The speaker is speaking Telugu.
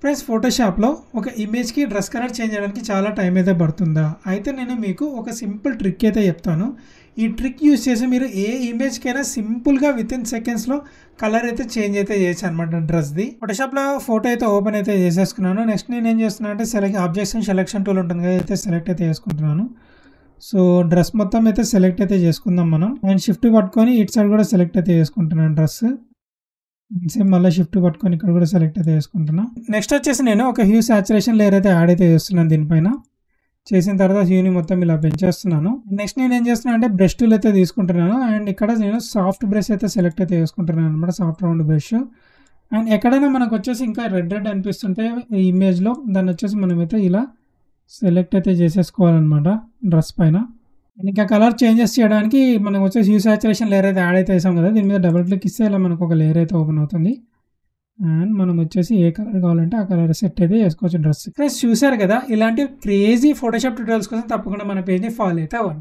ఫ్రెండ్స్ ఫోటోషాప్లో ఒక ఇమేజ్కి డ్రెస్ కలర్ చేంజ్ చేయడానికి చాలా టైం అయితే పడుతుందా? అయితే నేను మీకు ఒక సింపుల్ ట్రిక్ అయితే చెప్తాను. ఈ ట్రిక్ యూస్ చేసి మీరు ఏ ఇమేజ్కైనా సింపుల్గా వితిన్ సెకండ్స్లో కలర్ అయితే చేంజ్ అయితే చేయొచ్చు అనమాట డ్రెస్ది. ఫోటోషాప్లో ఫోటో అయితే ఓపెన్ అయితే చేసేసుకున్నాను. నెక్స్ట్ నేను ఏం చేస్తున్నాను అంటే ఆబ్జెక్ట్స్ అండ్ సెలెక్షన్ టూల్ ఉంటుంది కదా, అయితే సెలెక్ట్ అయితే చేసుకుంటున్నాను. సో డ్రెస్ మొత్తం అయితే సెలెక్ట్ అయితే చేసుకుందాం మనం. అండ్ షిఫ్ట్ పట్టుకొని ఇటు సైడ్ కూడా సెలెక్ట్ అయితే చేసుకుంటున్నాను డ్రెస్. సేమ్ మళ్ళీ షిఫ్ట్ పట్టుకొని ఇక్కడ కూడా సెలెక్ట్ అయితే చేసుకుంటున్నా. నెక్స్ట్ వచ్చేసి నేను ఒక హ్యూ సాచురేషన్ లేయర్ అయితే యాడ్ అయితే చేస్తున్నాను దీనిపైన. చేసిన తర్వాత హ్యూని మొత్తం ఇలా పెంచేస్తున్నాను. నెక్స్ట్ నేను ఏం చేస్తున్నాను అంటే బ్రష్ టూల్ అయితే తీసుకుంటున్నాను. అండ్ ఇక్కడ నేను సాఫ్ట్ బ్రష్ అయితే సెలెక్ట్ అయితే చేసుకుంటున్నాను అనమాట, సాఫ్ట్ రౌండ్ బ్రష్. అండ్ ఎక్కడైనా మనకు వచ్చేసి ఇంకా రెడ్ అనిపిస్తుంటే ఈ ఇమేజ్లో దాన్ని వచ్చేసి మనమైతే ఇలా సెలెక్ట్ అయితే చేసేసుకోవాలన్నమాట డ్రెస్ పైన. ఇంకా కలర్ చేంజెస్ చేయడానికి మనం వచ్చేసి హ్యూ సాచురేషన్ లేయర్ అయితే యాడ్ అయితే చేసాం కదా, దీని మీద డబుల్ క్లిక్ ఇస్తే ఇలా మనకు ఒక లేయర్ అయితే ఓపెన్ అవుతుంది. అండ్ మనం వచ్చేసి ఏ కలర్ కావాలంటే ఆ కలర్ సెట్ అయితే వేసుకోవచ్చు డ్రెస్. ఫ్రెండ్స్ చూసారు కదా, ఇలాంటి క్రేజీ ఫోటోషాప్ ట్యూటోరియల్స్ కోసం తప్పకుండా మన పేజ్ని ఫాలో అయితే అవ్వండి.